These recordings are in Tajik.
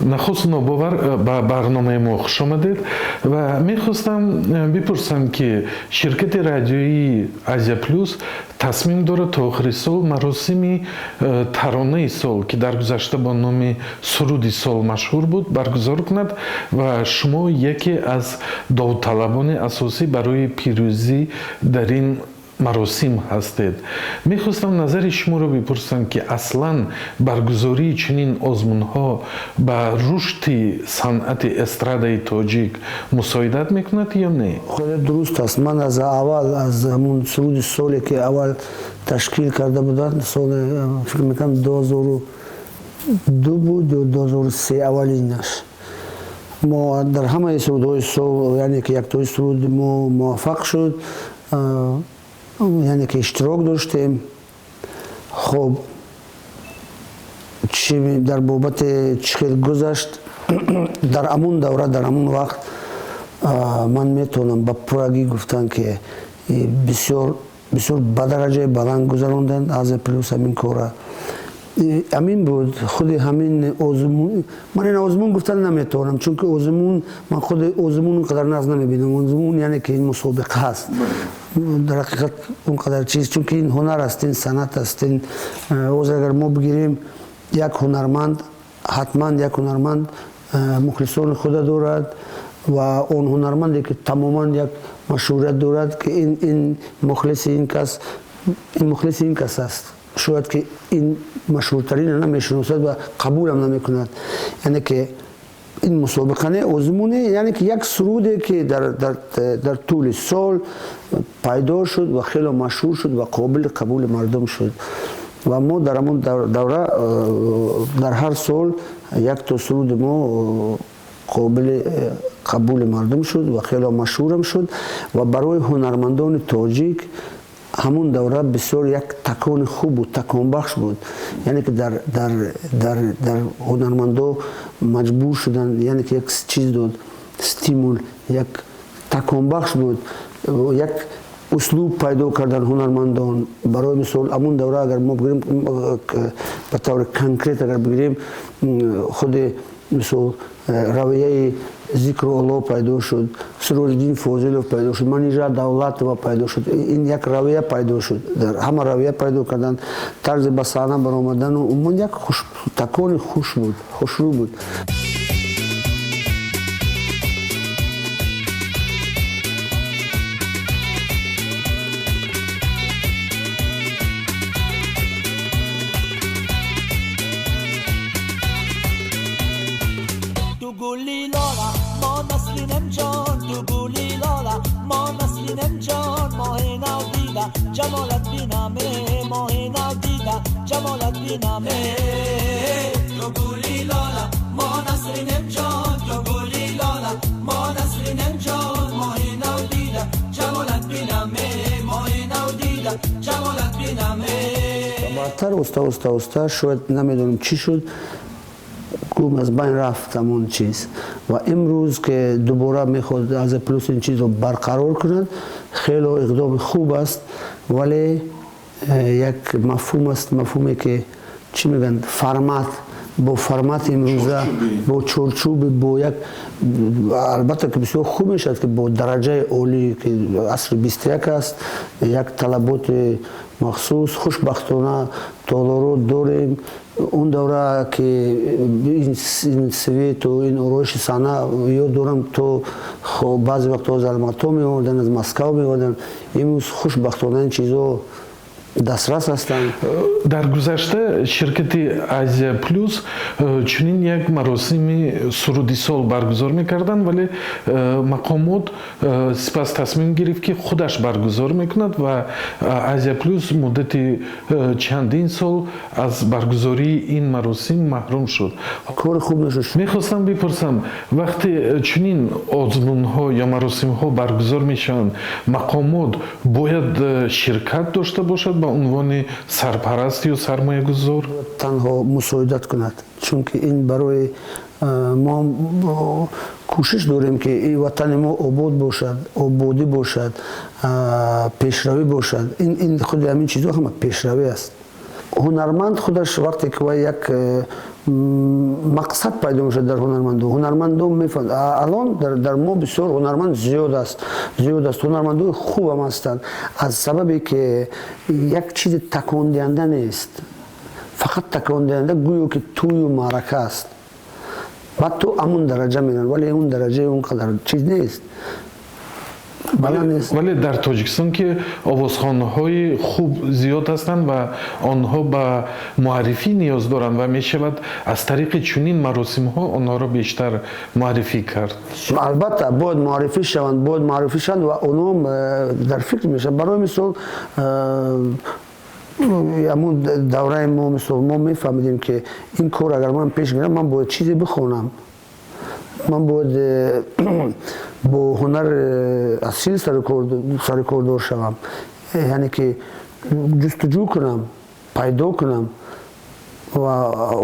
нахуст нобовар ба барномаи мо хуш омадед ва мехостам бипурсам ки ширкати радиои Азия Плюс тасмим дорад то охири сол маросими таронаи сол ки дар гузашта бо номи суруди сол машҳур буд баргузор кунад ва шумо яке аз довталабони асосӣ барои пирӯзӣ дар ин маросим ҳастед. Мехостам назари шуморо бипурсам ки аслан баргузории чунин озмунҳо ба рушди санъати эстрадаи тоҷик мусоидат мекунад ё не? خود درست است. من از اول از همون سرود سالی که اول تشکیل کرده بودن سال فکر میکنم 2002 بود و 2003 اولینش ما در همه سرودهای سال یعنی که یک تای سرود ما موفق شد یعنی که اشتراک داشتیم. خب چی در بابت چخیل گذشت در امون دوره در امون وقت من میتونم با پرگی گفتن که بسیار به درجه بلند گذراندن از پلوس همین کاره امین بود. خود همین آزمون من این آزمون گفتن نمیتونم چون که آزمون من خود آزمون اونقدر ناز نمیبینم. آزمون یعنی که این مسابقه هست در حقیقت اونقدر چیز چون که این هنر است این صنعت است این اگر ما بگیریم یک هنرمند حتما یک هنرمند مخلصان خود دارد و اون هنرمندی که تماما یک مشهوریت دارد که این مخلص این کس است شاید که این مشهورترین نمیشناسد و قبول هم نمیکند. یعنی که این مسابقه آزمونه یعنی که یک سروده که در طول سال پیدا شد و خیلی مشهور شد و قابل قبول مردم شد و ما در همون دوره در هر سال یک تا سرود ما قابل قبول مردم شد و خیلی مشهور هم شد و برای هنرمندان تاجیک همون دوره بسیار یک تکان خوب بود تکان بخش بود. یعنی که در هنرمندا مجبور شدن یعنی که یک چیز داد استیمول یک تکان بخش بود یک اسلوب پیدا کردن هنرمندان. برای مثال همون دوره اگر ما بگیریم به طور کنکریت اگر بگیریم خود مثال رویه ذکر الله پیدا شد سراج‌الدین فاضلов پیدا شد منیژه دولتова پیدا شد این یک رویه پیدا شد در همه رویه پیدا کردن طرز به صحنه برآمدن و اون یک تکان خوشرو بود. جمالت بینامه ماه نو دیده جمالت بینامه تو گلی لالا ما نسرینم جان تو گلی لالا ما نسرینم جان ماه نو دیده جمالت بینامه ماه نو دیده جمالت بینامه بعدتر استا شاید نمیدونم چی شد گم از بین رفت همون چیز و امروز که دوباره میخواد از پلوس این چیز رو برقرار کنند خیلی اقدام خوب است ولی یک مفهوم است مفهومی که چی میگن فرمت با فرمت امروزه با چارچوب با یک البته که بسیار خوب میشد که با درجه عالی که عصر 21 است یک طلبات مخصوص خوشبختانه تالارو داریم. اون دوره که این سویت و این آرایش صحنه یاد دارم تو بعضی وقتا از الماتا میوردن از مسکو میوردن امروز خوشبختانه این چیزا دسترس هستند. در گذشته شرکت آزیا پلوس چنین یک مراسم سرودی سال برگزار میکردن ولی مقامات سپس تصمیم گرفت که خودش برگزار میکند و آزیا پلوس مدت چندین سال از برگزاری این مراسم محروم شد. کار خوب نشد. میخواستم بپرسم وقتی چنین آزمون ها یا مراسم ها برگزار میشن مقامات باید شرکت داشته باشد با عنوان سرپرست یا سرمایه گذار؟ تنها مساعدت کند چون که این برای ما کوشش داریم که این وطن ما آباد باشد آبادی باشد پیشروی باشد این خود همین چیزها هم پیشروی است هنرمند خودش وقتی که یک مقصد پیدا میشه در هنرمندو میفهمند الان در ما بسیار هنرمند زیاد است هنرمندو خوب هم هستند از سببی که یک چیز تکان دهنده نیست فقط تکان دهنده گویا که توی و معرکه است بعد تو همون درجه میرن ولی اون درجه اونقدر چیز نیست ولی در تاجیکستان که آوازخوان‌های خوب زیاد هستند و آنها به معرفی نیاز دارند و می شود از طریق چنین مراسم‌ها آنها را بیشتر معرفی کرد. البته باید معرفی شوند و اونم در فکر میشه برای مثال همون دوره ما مثال ما میفهمیدیم که این کار اگر من پیش گیرم من باید چیزی بخونم من باید با هنر اصیل سرکار شوم یعنی که جستجو کنم پیدا کنم و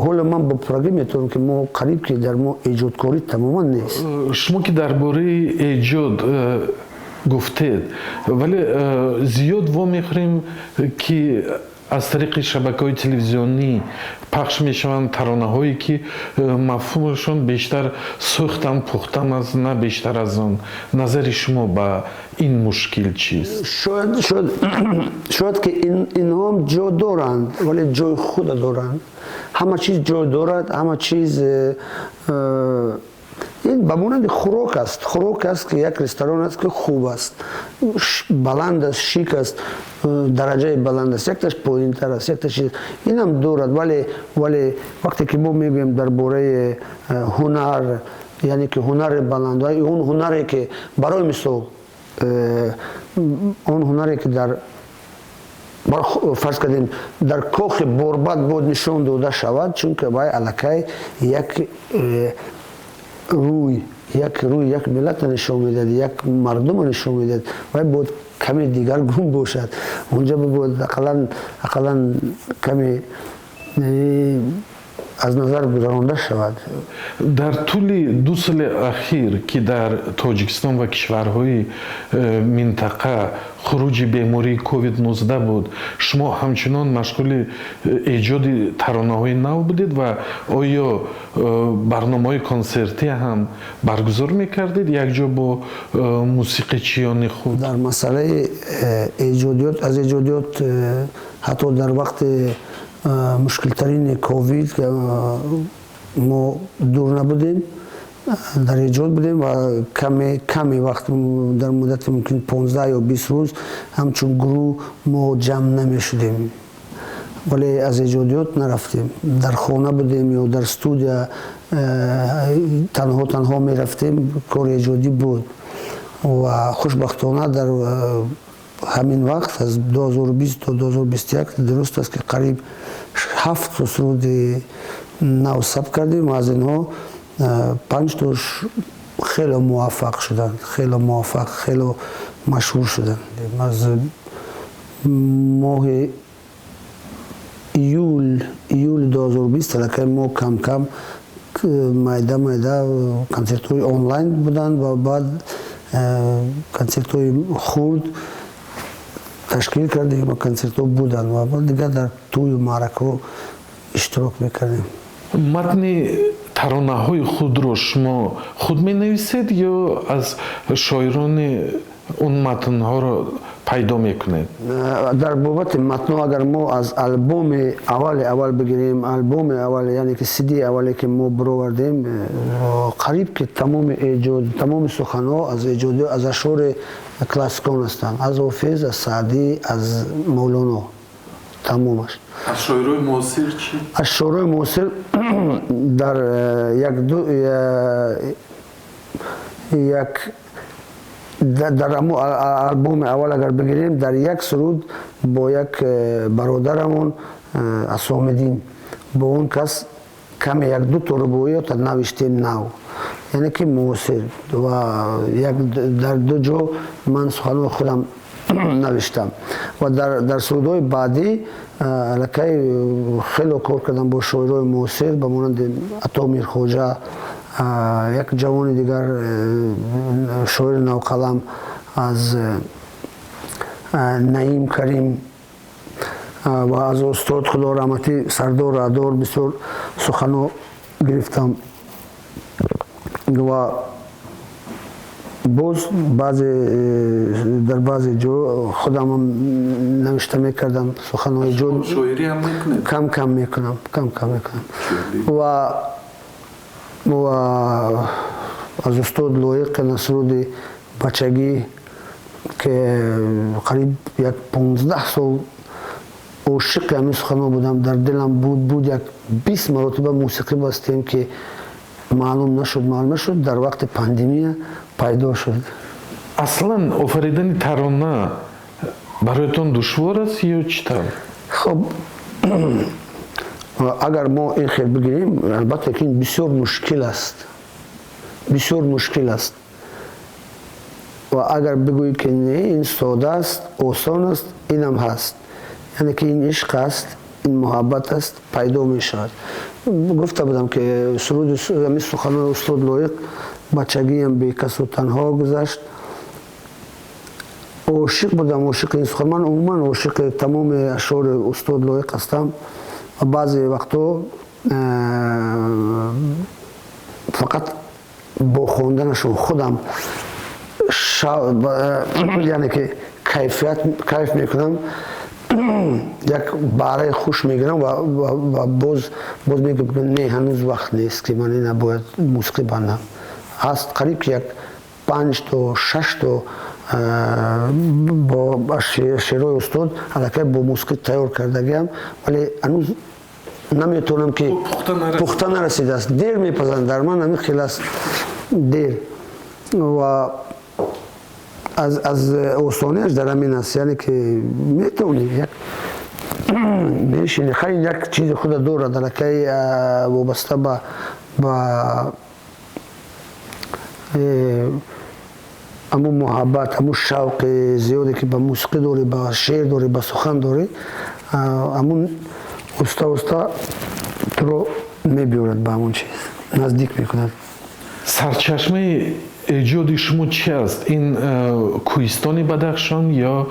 حالا من با پروگرام میتونم که ما قریب که در ما ایجادکاری تماما نیست. شما که درباره ایجاد گفتید ولی زیاد میخوریم که از طریق شبکه‌های تلویزیونی پخش میشوند ترانه‌هایی که مفهومشون بیشتر سوختن پختن از نه بیشتر از آن. نظر شما به این مشکل چیست؟ شاید که اینها هم جا دارند ولی جای خود دارند همه چیز جا دارد همه چیز این به مانند خوراک است که یک رستوران است که خوب است بلند است شیک است درجه بلند است یک تاش پایین تر است یک تاش این هم دارد ولی وقتی که ما میگوییم درباره هنر یعنی که هنر بلند اون هنری که برای مثال اون هنری که در فرض کردیم در کاخ برباد بود نشان داده شود چون که باید الکی یک روی یک ملت نشون میداد یک مردم نشون میداد و بود کمی دیگر گون باشد اونجا بود اقلا کمی از نظر گذرانده شود. در طول 2 سال اخیر که در تاجیکستان و کشورهای منطقه خروج بیماری کووید 19 بود شما همچنان مشغول ایجاد ترانه‌های نو بودید و آیا برنامه‌های کنسرتی هم برگزار میکردید یک جا با موسیقیچیان خود؟ در مسئله ایجادیات حتی در وقت مشکل ترین کووید که ما دور نبودیم در ایجاد بودیم و کمی وقت در مدت ممکن 15 یا 20 روز همچون گروه ما جمع نمی شدیم ولی از ایجادیات نرفتیم در خانه بودیم یا در استودیو تنها می رفتیم کار ایجادی بود و خوشبختانه در همین وقت از 2020 تا 2021 درست است که قریب 7 سرود نو ثبت کردیم و از اینها 5 تاش خیلی موفق شدن خیلی مشهور شدن. از ماه ایول 2020 تلقی ما کم مایده کنسرت‌های آنلاین بودن و بعد کنسرت‌های خورد تشکیل کردیم و کنسرت‌ها بودن و بعد دیگه در توی معرکه اشتراک میکردیم. متن ترانه‌های خود رو شما خود می نویسید یا از شاعران اون متن‌ها رو پیدا میکنید؟ در بابت متن اگر ما از آلبوم اول بگیریم آلبوم اول یعنی که CD اولی که ما برآوردیم قریب که تمام سخن‌ها از ایجادی از اشعار کلاسیکان هستند از حافظ از سعدی از مولانا تمامش. از شاعرای معاصر چی؟ از شاعرای معاصر در در آلبوم اول اگر بگیریم در یک سرود با یک برادرمون اسام‌الدین با اون کس کمی 1-2 تا روایات نوشتیم نو یعنی که معاصر و در 2 جا من سخنان خودم نوشتم و در سرودهای بعدی لکه خیلی کار کردم با شاعرای معاصر به مانند عطا میرخواجه یک جوان دیگر شاعر نوقلم از نعیم کریم و از استاد خدا رحمتی سردار ادار بسیار سخنو گرفتم و باز در بعضی جو خودم هم نوشته میکردم سخنهای جو شاعری هم میکنید؟ کم میکنم و از استاد لایق نصرالدین بچگی که قریب یک 15 سال عاشق همین سخنها بودم، در دلم بود یک 20 مرتبه موسیقی بستیم که معلوم نشد در وقت پاندمی پیدا شد. اصلا آفریدن ترانه برایتان دشوار است یا چطور؟ خب اگر ما این خیلی بگیریم البته که این بسیار مشکل است و اگر بگویی که نه این ساده است آسان است اینم هست، یعنی که این عشق است، این محبت است، پیدا می شود. گفته بودم که سرود همین سخنان استاد لایق بچگی هم بی کس و تنها گذشت. عاشق بودم، عاشق این سخن. من عموما عاشق تمام اشعار استاد لایق هستم و بعضی وقتا فقط با خواندنشون خودم یعنی که کیف میکنم، یک باره خوش میگیرم و باز میگم نه هنوز وقت نیست که من نباید موسیقی بندم. هست قریب که یک 5 تا 6 تا با شعرهای استاد الکی با موسیقی تیار کردگیم، ولی هنوز نمیتونم که پخته نرسیده است. دیر میپزند در من، همین خیلی است دیر و از آسانیش در همین است، یعنی که میتونی یک میشینی خیلی یک چیز خود داره درکی وابسته با امون محبت، امون شوق زیادی که به موسیقی داری، به شعر داری، به سخن داری، امون استا تو رو میبیورد به همون چیز، نزدیک میکند. سرچشمه ایجاد شما چی است؟ این کوهستان بدخشان یا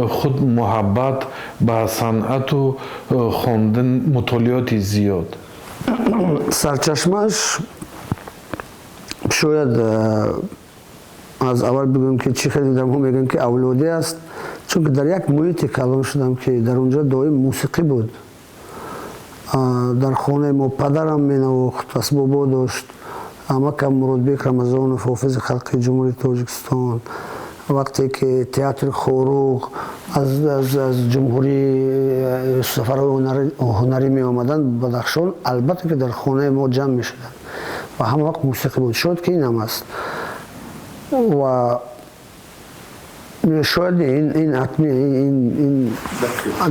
خود محبت به صنعت و خواندن مطالعات زیاد؟ سرچشمهش شاید از اول بگم که چی خیلی درمون میگن که اولادی است، چون که در یک محیط کلان شدم که در اونجا دائم موسیقی بود. در خانه ما پدرم مینواخت، اسبابا داشت، امکم مرادبیک رمضان حافظ خلقی جمهوری تاجیکستان. وقتی که تئاتر خوروغ از جمهوری سفرهای هنری می آمدن بدخشان، البته که در خانه ما جمع می شدن و همه وقت موسیقی بود. شاید که این هم است و شاید این حتمی این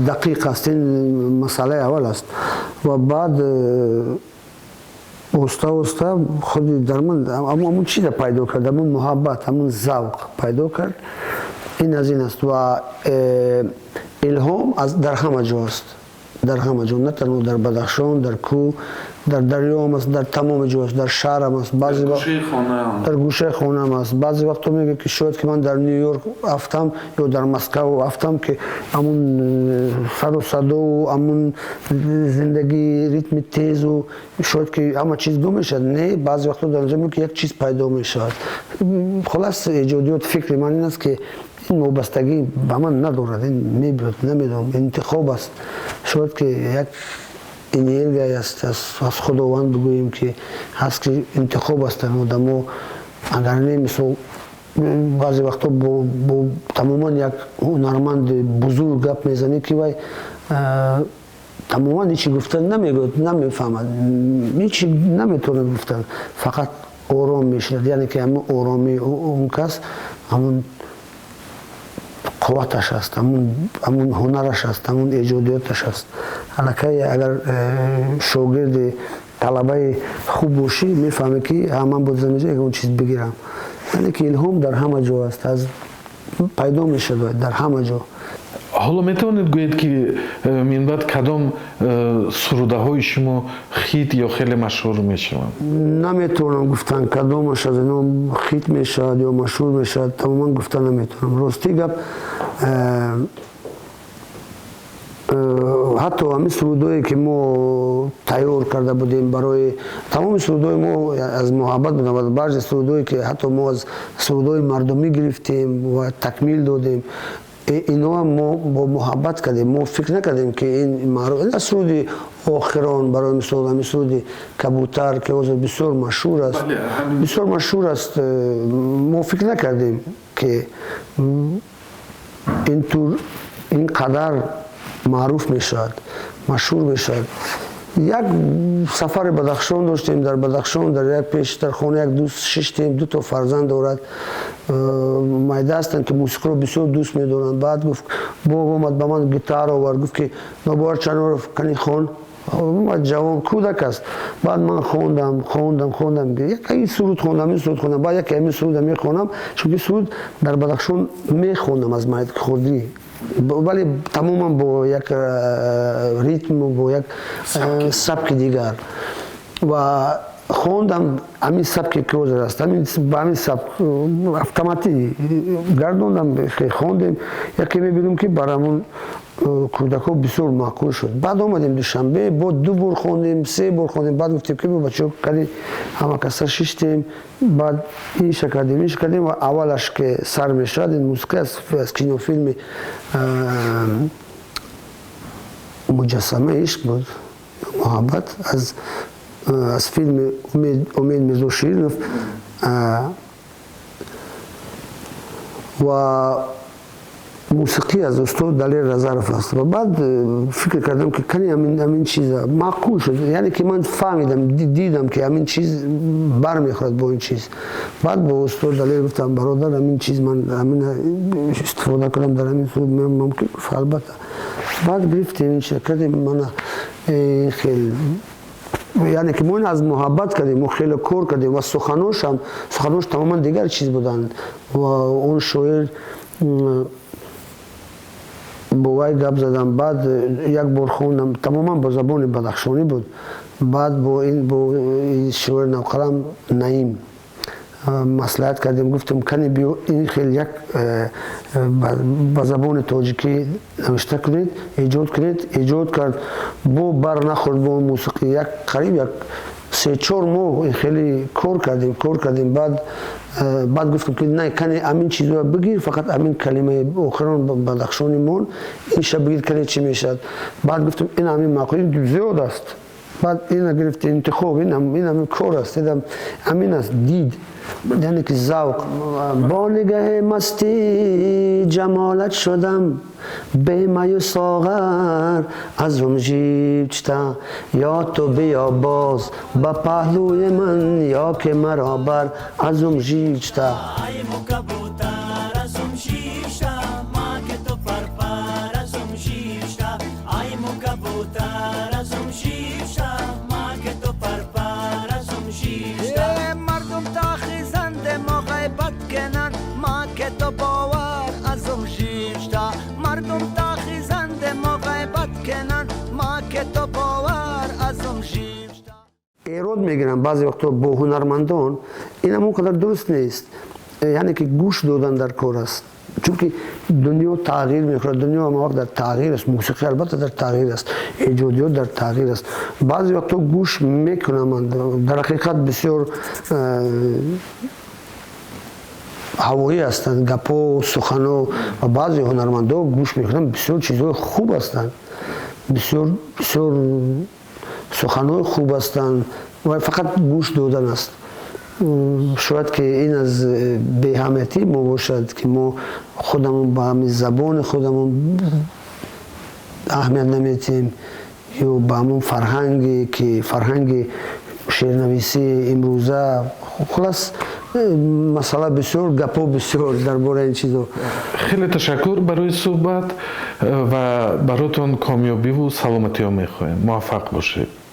دقیق است، این مسئله اول است و بعد اوستا خودی در من همون چیز پیدا کرد، همون محبت، همون ذوق پیدا کرد. این از این است و الهام در همه جا است، در همه جا، نه تنها در بدخشان، در کوه، در دریا هم است، در تمام جا است، در شهر هم است، در گوشه خانه هم است. بعضی وقتا میگه که شاید که من در نیویورک رفتم یا در مسکو رفتم که همون سر و صدا و همون زندگی ریتم تیز و شاید که همه چیز گم میشد. نه، بعضی وقتا در اونجا میگه که یک چیز پیدا میشد. خلاص ایجادیات فکر من این است که این وابستگی به من ندارد، این میبرد، نمیدونم، انتخاب است. شاید که یک انرژی است از خداوند بگوییم که هست که انتخاب است در ما. اگر نه مثل بعضی وقتا با تماما یک هنرمند بزرگ گپ میزنی که وای تماما هیچی گفتن نمیگوید، نمیفهمد، هیچی نمیتونه گفتن، فقط آرام میشد. یعنی که همون آرامی اون کس همون قوتش است، همون هنرش است، همون ایجادیاتش است. الکی اگر شاگرد طلبه خوب باشی میفهمی که من باید زمینجا اون چیز بگیرم. یعنی که الهام در همه جا است، از پیدا میشد در همه جا. حالا میتونید گویید که من بعد کدام سروده های شما خیت یا خیلی مشهور میشوند؟ نمیتونم گفتن کدامش از اینا خیت میشد یا مشهور میشد، تماما گفتن نمیتونم. راستی گپ ҳатто ҳамин сурудое ки мо тайёр карда будем барои тамоми сурудои мо аз муҳаббат буданд. баъзе сурудое ки ҳатто мо аз сурудои мардумӣ гирифтем ва такмил додем, иноа мо бо муҳаббат кардем. Мо фикр накардем ки ин маъруф суруди охирон, барои мисол ҳамин суруди кабутар ки ҳозир бисёр машҳур аст, бисёр машҳур аст. мо фикр накардем ки ин қадар маъруф мешавад, машҳур мешавад. як сафари Бадахшон доштем. Дар Бадахшон дар як пештархона як дӯст шиштем, ду то фарзанд дорад, майда ҳастанд ки мусиқиро бисёр дӯст медоранд. баъд гуфт боб омад ба ман гитара овард, гуфт ки нобовар Чаноров кани хон. омад ҷавон кӯдак аст. баъд ман хондам яки суруд хондам, ин суруд хондам, баъд яке ҳамин суруда мехонам, чунки суруд дар Бадахшон мехонам аз Маҳдикурдӣ, вале тамоман бо як ритму, бо як сабки дигар. ва хондам ҳамин сабке ки ҳозир аст, ба ҳамин сабк автоматӣ гардондам, хондем. яке мебинем ки барамон кӯдакҳо бисёр маъқул шуд. баъд омадем душанбе, бо ду бор хондем, се бор хондем. баъд гуфтем ки бачаҳо кали ҳамакаса шиштем. баъд инша кардем ва аввалаш ки сар мешавад, ин мусиқа аз кинофилми муҷассама ишқ буд, муҳаббат, аз филми Умед Мирзоширинов. ва мусиқӣ аз устод Далер Назаров аст. ва баъд фикр кардам ки кани ҳамин чиза маъқул шуд, яъне ки ман фаҳмидам, дидам ки ҳамин чиз бармехӯрад бо ин чиз. баъд бо устод Далер гуфтам бародар ҳамин чиз ман ҳамин истифода кардам дар ҳамин суруд мумкин гуфт албатта. баъд гирифтем инча кардем. мана хел яъне ки мо ин аз муҳаббат кардем, мо хеле кор кардем ва суханош тамоман дигар чиз буданд. ва он шоир бо вай гап задам. баъд як бор хондам, тамоман бо забони бадахшонӣ буд. баъд бо шоир навқалам Наим маслиҳат кардем, гуфтем кани биё ин хел як ба забони тоҷикӣ навишта кунед, эҷод кунед. эҷод кард, бо бар нахӯрд бо мусиқӣ. як қариб як 3-4 моҳ хеле кор кардем. баъд гуфтем ки не, кани ҳамин чизро бигир, фақат ҳамин калимаи охирон Бадахшони мон, инша бигир, кани чӣ мешавад. баъд гуфтем ин ҳамин маъқул зиёд аст. баъд ина гирифтем интихоб, ин ҳамин кор аст, дидам ҳамин аст, дид, яъне ки завқ. бо нигаҳи мастӣ ҷамолат шудам, бемаю соғар аз умживчта. ё ту биё боз ба паҳлӯи ман, ё ки маро бар аз умживчта. эрод мегирам баъзе вақтҳо бо ҳунармандон. ин ҳамон қадар дуруст нест, яъне ки гӯш додан дар кор аст. чунки дунё тағйир мекунад, дунё ҳама вақт дар тағйир аст. мусиқӣ албатта дар тағйир аст, эҷодиёт дар тағйир аст. баъзе вақтҳо гӯш мекунам, дар ҳақиқат бисёр ҳавоӣ ҳастанд, гапо, сухано. ва баъзе ҳунармандо гӯш мекунанд, бисёр чизҳои хуб ҳастанд, бисёр суханои хуб ҳастанд, ва фақат гӯш додан аст. шояд ки ин аз беаҳамиятии мо бошад ки мо худамон ба ҳамин забони худамон аҳамият наметиҳем, ё ба ҳамон фарҳанге ки фарҳанги шеърнависии имрӯза. хулас масъала бисёр, гапо бисёр дар бораи ин чизо. хеле ташаккур барои суҳбат ва баротон комёбиву саломатиё мехоҳем. муваффақ бошед.